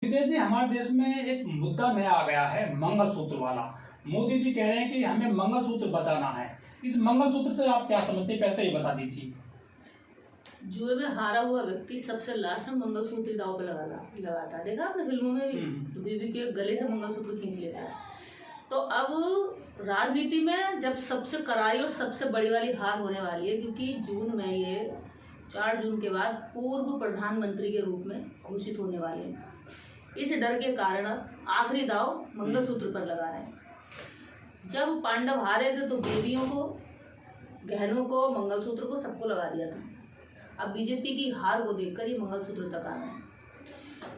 विदेश जी, हमारे देश में एक मुद्दा नया आ गया है, मंगलसूत्र वाला। मोदी जी कह रहे हैं कि हमें मंगलसूत्र बचाना है। इस मंगलसूत्र से आप क्या समझते हैं, पहले तो ये बता दीजिए। जुए में हारा हुआ व्यक्ति सबसे लास्ट में मंगलसूत्र दांव पे लगाता है। देखा आपने फिल्मों में भी, तो बीवी के गले से मंगलसूत्र खींच लेता है। तो अब राजनीति में जब सबसे करारी और सबसे बड़ी वाली हार होने वाली है, क्योंकि जून में ये 4 जून के बाद पूर्व प्रधानमंत्री के रूप में घोषित होने वाले हैं। इस डर के कारण आखिरी दाव मंगलसूत्र पर लगा रहे हैं। जब पांडव हारे थे तो देवियों को, गहनों को, मंगलसूत्र को, सबको लगा दिया था। अब बीजेपी की हार को देखकर ये मंगलसूत्र तक आ रहे हैं।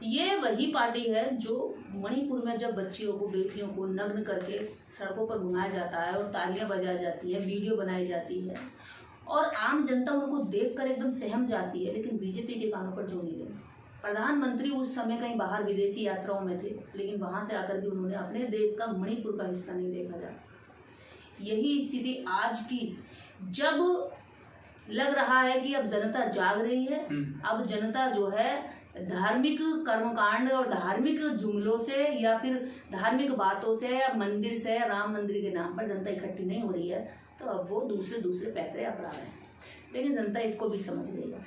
ये वही पार्टी है जो मणिपुर में जब बच्चियों को, बेटियों को नग्न करके सड़कों पर घुमाया जाता है और तालियां बजाई जाती है, वीडियो बनाई जाती है और आम जनता उनको देखकर एकदम सहम जाती है, लेकिन बीजेपी के कानों पर जो नहीं लगी। प्रधानमंत्री उस समय कहीं बाहर विदेशी यात्राओं में थे, लेकिन वहां से आकर भी उन्होंने अपने देश का मणिपुर का हिस्सा नहीं देखा जाता। यही स्थिति आज की, जब लग रहा है कि अब जनता जाग रही है, अब जनता जो है धार्मिक कर्मकांड और धार्मिक जुमलों से या फिर धार्मिक बातों से या मंदिर से, राम मंदिर के नाम पर जनता इकट्ठी नहीं हो रही है, तो अब वो दूसरे पैतरे अपना रहे हैं। लेकिन जनता इसको भी समझ रही है।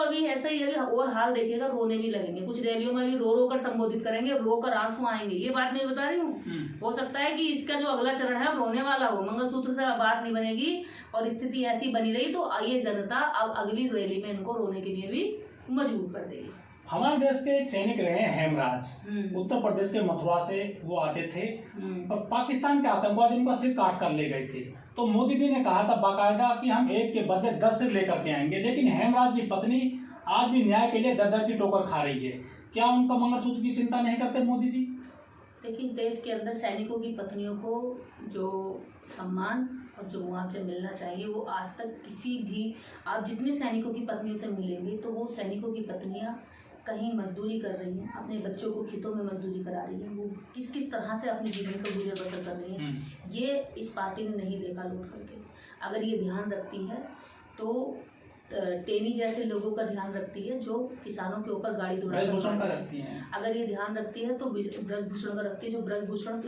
अभी ऐसा ही है, और हाल देखिएगा, रोने भी लगेंगे। कुछ रैलियों में भी रो कर संबोधित करेंगे, रो कर आंसू आएंगे। ये बात मैं बता रही हूँ। हो सकता है कि इसका जो अगला चरण है रोने वाला हो, मंगलसूत्र से बात नहीं बनेगी और स्थिति ऐसी बनी रही तो ये जनता अब अगली रैली में इनको रोने के लिए भी मजबूर कर देगी। हमारे देश के एक सैनिक रहे हैं हेमराज, उत्तर प्रदेश के मथुरा से वो आते थे और पाकिस्तान के आतंकवादी उनका सिर काट कर ले गए थे। तो मोदी जी ने कहा था बाकायदा कि हम एक के बदले 10 सिर लेकर के आएंगे, लेकिन हेमराज की पत्नी आज भी न्याय के लिए दर की ठोकर खा रही है। क्या उनका मंगलसूत्र की चिंता नहीं करते मोदी जी? देखिए, इस देश के अंदर सैनिकों की पत्नियों को जो सम्मान और जो मुआवजा मिलना चाहिए वो आज तक किसी भी, आप जितने सैनिकों की पत्नियों से मिलेंगे तो वो सैनिकों की पत्नियां कहीं मजदूरी कर रही हैं, अपने बच्चों को खेतों में मजदूरी करा रही हैं, वो किस तरह से अपने जीवन को गुजर बसर कर रही हैं, ये इस पार्टी ने नहीं देखा लौट करके। अगर ये ध्यान रखती है तो टेनी जैसे लोगों का ध्यान रखती है जो किसानों के ऊपर गाड़ी दौड़ा रखती है। अगर ये ध्यान रखती है तो ब्रजभूषण का रखती है, जो ब्रजभूषण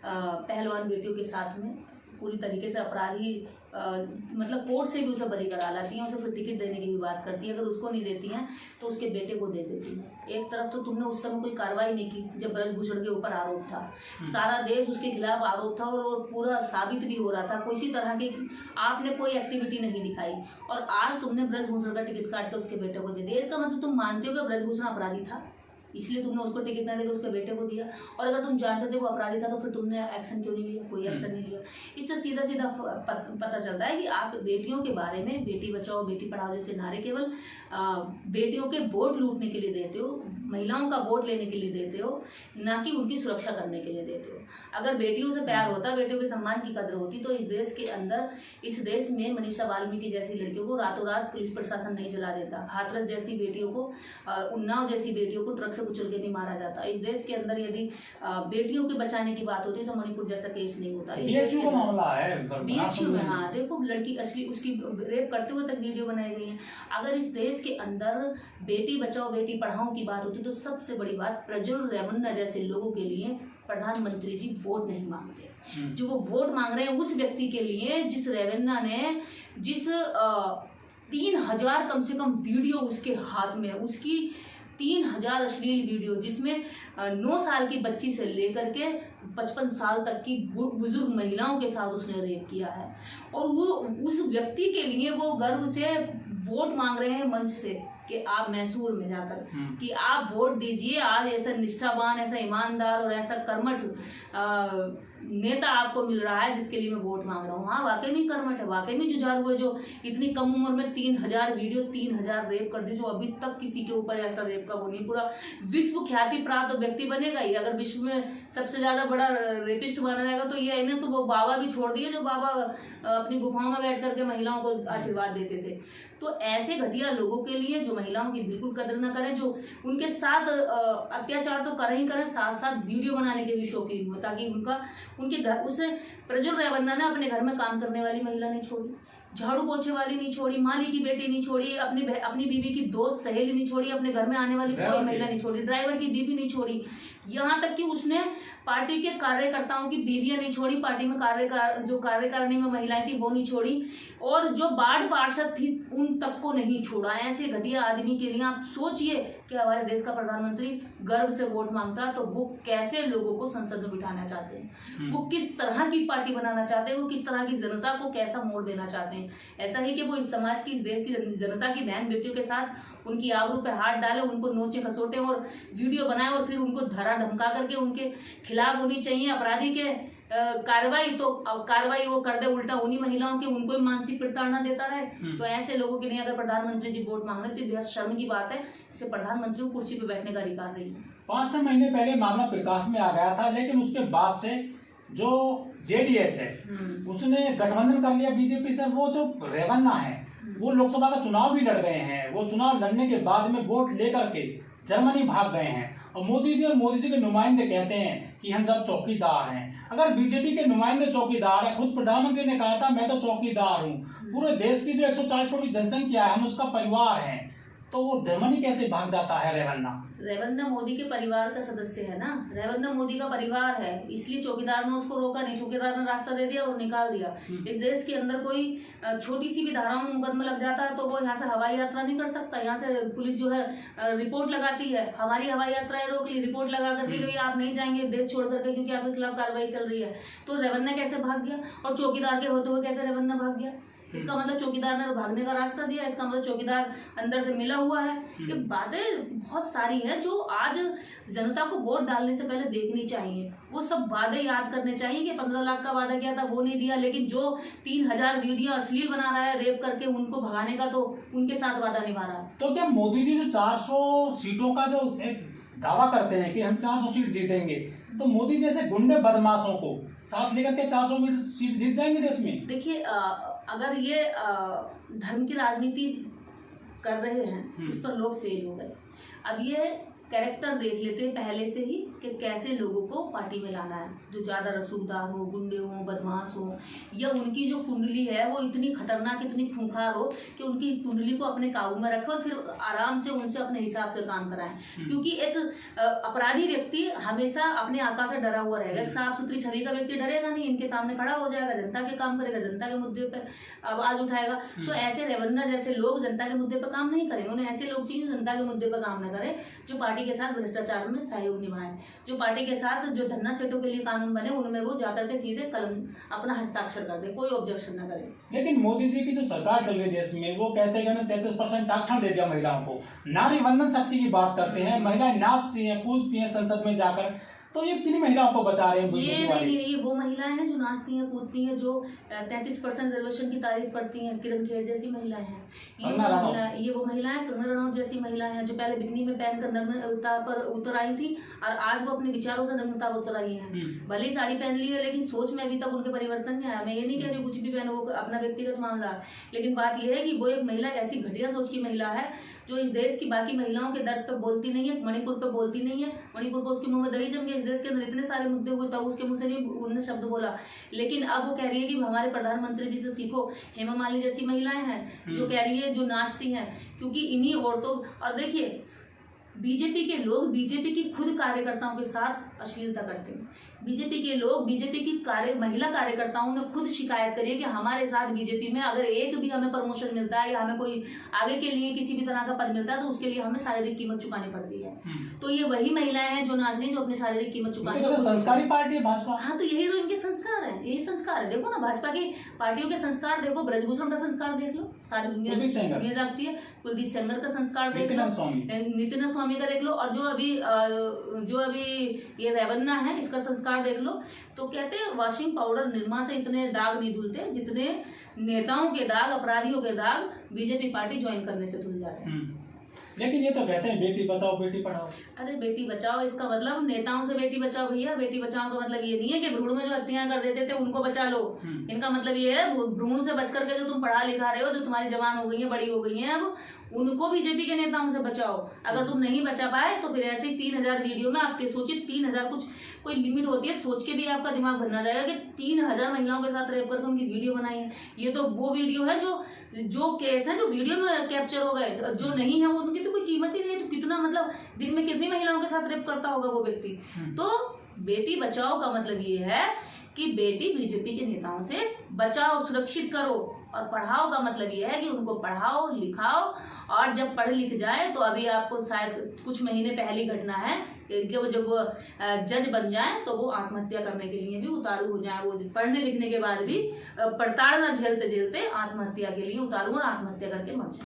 पहलवान बेटियों के साथ में पूरी तरीके से अपराधी मतलब कोर्ट से भी उसे बरी करा लाती हैं, उसे फिर टिकट देने की भी बात करती हैं। अगर उसको नहीं देती हैं तो उसके बेटे को दे देती हैं। एक तरफ तो तुमने उस समय कोई कार्रवाई नहीं की जब ब्रजभूषण के ऊपर आरोप था, सारा देश उसके खिलाफ आरोप था और पूरा साबित भी हो रहा था, किसी तरह की आपने कोई एक्टिविटी नहीं दिखाई और आज तुमने ब्रजभूषण का टिकट काट के उसके बेटे को दे दिया। इसका मतलब तुम मानते हो कि ब्रजभूषण अपराधी था, इसलिए तुमने उसको टिकट ना देकर उसके बेटे को दिया। और अगर तुम जानते थे वो अपराधी था तो फिर तुमने एक्शन क्यों नहीं लिया, कोई एक्शन नहीं लिया। इससे सीधा सीधा पता चलता है कि आप बेटियों के बारे में, बेटी बचाओ बेटी पढ़ाओ जैसे नारे केवल बेटियों के वोट लूटने के लिए देते हो, महिलाओं का वोट लेने के लिए देते हो, ना कि उनकी सुरक्षा करने के लिए देते हो। अगर बेटियों से प्यार होता, बेटियों के सम्मान की कदर होती तो इस देश के अंदर, इस देश में मनीषा वाल्मीकि जैसी लड़कियों को रातों रात पुलिस प्रशासन नहीं जला देता, हाथरस जैसी बेटियों को, उन्नाव जैसी बेटियों को ट्रक से कुचल के नहीं मारा जाता। इस देश के अंदर यदि बेटियों के बचाने की बात होती तो मणिपुर जैसा केस नहीं होता। बीएचयू का मामला है बीएचयू में, हाँ देखो लड़की असली उसकी रेप करते हुए तक वीडियो बनाई गई है। अगर इस देश के अंदर बेटी बचाओ बेटी पढ़ाओ की बात होती तो सबसे बड़ी बात प्रज्वल रेवन्ना जैसे लोगों के लिए प्रधानमंत्री जी वोट नहीं मांगते। जो वो वोट मांग रहे हैं उस व्यक्ति के लिए जिस रेवन्ना ने, जिस 3000 कम से कम वीडियो उसके हाथ में, उसकी 3000 अश्लील वीडियो जिसमें 9 साल की बच्ची से लेकर के 55 साल तक की बुजुर्ग महिलाओं के साथ उसने रेप किया है। और वो उस व्यक्ति के लिए वो गर्व से वोट मांग रहे हैं मंच से कि आप मैसूर में जाकर कि आप वोट दीजिए। आज ऐसा निष्ठावान, ऐसा ईमानदार और ऐसा कर्मठ नेता आपको मिल रहा है जिसके लिए मैं वोट मांग रहा हूँ। हाँ वाकई में कर्मठ है, वाकई में जुझारू हुए जो इतनी कम उम्र में 3000 वीडियो, 3000 रेप कर दी, जो अभी तक किसी के ऊपर ऐसा रेप का वो नहीं। पूरा विश्व ख्याति प्राप्त व्यक्ति बनेगा ही। अगर विश्व में सबसे ज्यादा बड़ा रेपिस्ट बना जाएगा तो ये इन्हें तो वो बाबा भी छोड़ दिए जो बाबा अपनी गुफाओं में बैठ करके महिलाओं को आशीर्वाद देते थे। तो ऐसे घटिया लोगों के लिए जो महिलाओं की बिल्कुल कदर न करें, जो उनके साथ अत्याचार तो करें ही करें, साथ साथ वीडियो बनाने के भी शौकीन हो ताकि उनके घर, उसे प्रज्वल रेवन्ना ने अपने घर में काम करने वाली महिला नहीं छोड़ी, झाड़ू पोछे वाली नहीं छोड़ी, माली की बेटी नहीं छोड़ी, अपनी बीवी की दोस्त सहेली नहीं छोड़ी, अपने घर में आने वाली कोई महिला नहीं छोड़ी, ड्राइवर की बीवी नहीं छोड़ी, यहाँ तक कि उसने पार्टी के कार्यकर्ताओं की बीवियां नहीं छोड़ी, पार्टी में जो कार्यकारिणी में महिलाएं थी वो नहीं छोड़ी, और जो वार्ड पार्षद थी उन तक को नहीं छोड़ा। ऐसे घटिया आदमी के लिए आप सोचिए कि हमारे देश का प्रधानमंत्री गर्व से वोट मांगता तो वो कैसे लोगों को संसद में बिठाना चाहते हैं, वो किस तरह की पार्टी बनाना चाहते हैं, वो किस तरह की जनता को कैसा मोड़ देना चाहते हैं। ऐसा ही कि वो इस समाज की, इस देश की जनता की बहन बेटियों के साथ उनकी आबरू पे हाथ डाले, उनको नोचे खसोटे और वीडियो बनाए और फिर उनको धरा धमका करके उनके खिलाफ होनी चाहिए अपराधी के कार्रवाई, तो कार्रवाई वो कर दे उल्टा उन्हीं महिलाओं के, उनको ही मानसिक प्रताड़ना देता रहे। तो ऐसे लोगों के लिए अगर प्रधानमंत्री जी वोट मांग रहे तो बेहद शर्म की बात है। इसे प्रधानमंत्री को कुर्सी पे बैठने का अधिकार नहीं है। 5-6 महीने पहले मामला प्रकाश में आ गया था, लेकिन उसके बाद से जो जेडीएस है उसने गठबंधन कर लिया बीजेपी से। वो जो रेवन्ना है वो लोकसभा का चुनाव भी लड़ गए हैं, वो चुनाव लड़ने के बाद में वोट लेकर के जर्मनी भाग गए हैं। और मोदी जी के नुमाइंदे कहते हैं कि हम सब चौकीदार हैं। अगर बीजेपी के नुमाइंदे चौकीदार हैं, खुद प्रधानमंत्री ने कहा था मैं तो चौकीदार हूँ, पूरे देश की जो 140 करोड़ की जनसंख्या है हम उसका परिवार है, तो वो जर्मनी कैसे भाग जाता है रेवन्ना? रेवन्ना मोदी के परिवार का सदस्य है ना, रेवन्ना मोदी का परिवार है, इसलिए चौकीदार ने उसको रोका नहीं, चौकीदार ने रास्ता दे दिया और निकाल दिया। इस देश के अंदर कोई छोटी सी भी धाराओं में मुकदमा लग जाता है तो वो यहाँ से हवाई यात्रा नहीं कर सकता। यहाँ से पुलिस जो है रिपोर्ट लगाती है, हमारी हवाई यात्राएं रोक ली, रिपोर्ट लगा करके भाई आप नहीं जाएंगे देश छोड़ करके क्योंकि आपके खिलाफ कार्रवाई चल रही है। तो रेवन्ना कैसे भाग गया और चौकीदार के होते हुए कैसे रेवन्ना भाग गया? इसका मतलब चौकीदार ने भागने का रास्ता दिया, इसका मतलब चौकीदार अंदर से मिला हुआ है। ये बातें बहुत सारी हैं जो आज जनता को वोट डालने से पहले देखनी चाहिए। वो सब वादे याद करने चाहिए कि 15 लाख का वादा किया था वो नहीं दिया, लेकिन जो 3000 वीडियो अश्लील बना रहा है रेप करके उनको भगाने का तो उनके साथ वादा निभा रहा है। तो क्या मोदी जी जो 400 सीटों का जो एक दावा करते हैं कि हम 400 सीट जीतेंगे, तो मोदी जैसे गुंडे बदमाशों को साथ लेकर के 400 सीट जीत जाएंगे देश में? देखिए अगर ये धर्म की राजनीति कर रहे हैं इस पर लोग फेल हो गए। अब ये कैरेक्टर देख लेते हैं पहले से ही कि कैसे लोगों को पार्टी में लाना है, जो ज़्यादा रसूखदार हो, गुंडे हो, बदमाश हो, या उनकी जो कुंडली है वो इतनी खतरनाक, इतनी खूंखार हो कि उनकी कुंडली को अपने काबू में रखें और फिर आराम से उनसे अपने हिसाब से काम कराएं। क्योंकि एक अपराधी व्यक्ति हमेशा अपने आका से डरा हुआ रहेगा। एक साफ सुथरी छवि का व्यक्ति डरेगा नहीं, इनके सामने खड़ा हो जाएगा, जनता के काम करेगा, जनता के मुद्दे पर आवाज उठाएगा। तो ऐसे रेवन्ना जैसे लोग जनता के मुद्दे पर काम नहीं करेंगे। उन्हें ऐसे लोग चाहिए जो जनता के मुद्दे पर काम न करें, जो पार्टी के साथ भ्रष्टाचार में सहयोग निभाएं, जो पार्टी के साथ जो धन्ना सेठों के लिए कानून बने उनमें वो जाकर के सीधे कलम अपना हस्ताक्षर कर दे, कोई ऑब्जेक्शन न करे। लेकिन मोदी जी की जो सरकार चल रही देश में वो कहते हैं कि 33% आरक्षण दे दिया महिलाओं को, नारी वंदन शक्ति की बात करते हैं, महिलाएं नाचती हैं कूदती हैं संसद में जाकर, तो ये किन महिलाओं को बचा रहे हैं? ये नहीं, वो महिलाएं हैं जो नाचती हैं कूदती हैं, जो 33% रिजर्वेशन की तारीफ करती हैं, किरण खेर जैसी महिलाएं हैं। ये वो महिलाएं कंगना रनौत जैसी महिलाएं हैं जो पहले बिकनी में पहनकर नग्नता पर उतर आई थी और आज वो अपने विचारों से नग्नता पर उतर आई हैं। भले ही साड़ी पहन ली है लेकिन सोच में अभी तक उनके परिवर्तन नहीं आया। मैं ये नहीं कह रही कुछ भी पहनो, वो अपना व्यक्तिगत मामला है, लेकिन बात यह है कि वो एक महिला ऐसी घटिया सोच की महिला है जो इस देश की बाकी महिलाओं के दर्द पे बोलती नहीं है, मणिपुर पे बोलती नहीं है। मणिपुर पे उसके मुंह में दही जम गई, इस देश के अंदर इतने सारे मुद्दे हुए तब उसके मुंह से नहीं उन्होंने शब्द बोला। लेकिन अब वो कह रही है कि हमारे प्रधानमंत्री जी से सीखो। हेमा मालिनी जैसी महिलाएं हैं जो कह रही है, जो नाचती हैं, क्योंकि इन्हीं औरतों। और देखिए बीजेपी के लोग बीजेपी की खुद कार्यकर्ताओं के साथ अश्लीलता करते हैं। बीजेपी के लोग बीजेपी की महिला कार्यकर्ताओं ने खुद शिकायत करी है कि हमारे साथ बीजेपी में अगर एक भी हमें प्रमोशन मिलता है या हमें कोई आगे के लिए किसी भी तरह का पद मिलता है तो उसके लिए हमें शारीरिक कीमत चुकानी पड़ती है। तो ये वही महिलाएं हैं जो नाच रही, जो अपनी शारीरिक कीमत चुकानी। संस्कारी पार्टी है भाजपा। हाँ, तो यही तो इनके संस्कार है, यही संस्कार है। देखो ना भाजपा की पार्टियों के संस्कार देखो, ब्रजभूषण का संस्कार देख लो, सारी दुनिया जानती है। कुलदीप सेंगर का संस्कार देख लो, नितिन स्वामी का देख लो, और जो अभी ये रेवन्ना है इसका संस्कार देख लो। तो कहते हैं वॉशिंग पाउडर निरमा से इतने दाग नहीं धुलते जितने नेताओं के दाग, अपराधियों के दाग बीजेपी पार्टी ज्वाइन करने से धुल जाते हैं। लेकिन ये तो कहते हैं बेटी बचाओ बेटी पढ़ाओ। अरे बेटी बचाओ इसका मतलब नेताओं से बेटी बचाओ भैया। बेटी बचाओ का मतलब ये नहीं है कि भ्रूण में जो हत्याएं कर देते थे उनको बचा लो। इनका मतलब ये है भ्रूण से बच करके जो तुम पढ़ा लिखा रहे हो, जो तुम्हारी जवान हो गई है, बड़ी हो गई है, अब उनको बीजेपी के नेताओं से बचाओ। अगर तुम नहीं बचा पाए तो फिर ऐसे ही 3000 वीडियो में आपके सोचिए 3000 कुछ कोई लिमिट होती है, सोच के भी आपका दिमाग भरना जाएगा कि 3000 महिलाओं के साथ रेप करके उनकी वीडियो बनाई है। ये तो वो वीडियो है जो केस है जो वीडियो में कैप्चर हो गए, जो नहीं है वो उनकी तो कोई कीमत ही नहीं है। तो कितना मतलब दिन में कितनी महिलाओं के साथ रेप करता होगा वो व्यक्ति। तो बेटी बचाओ का मतलब ये है कि बेटी बीजेपी के नेताओं से बचाओ, सुरक्षित करो। और पढ़ाओ का मतलब ये है कि उनको पढ़ाओ लिखाओ, और जब पढ़ लिख जाए तो अभी आपको शायद कुछ महीने पहली घटना है कि वो जब जज बन जाए तो वो आत्महत्या करने के लिए भी उतारू हो जाए। वो पढ़ने लिखने के बाद भी प्रताड़ना झेलते झेलते आत्महत्या के लिए उतारू और आत्महत्या करके मर जाए।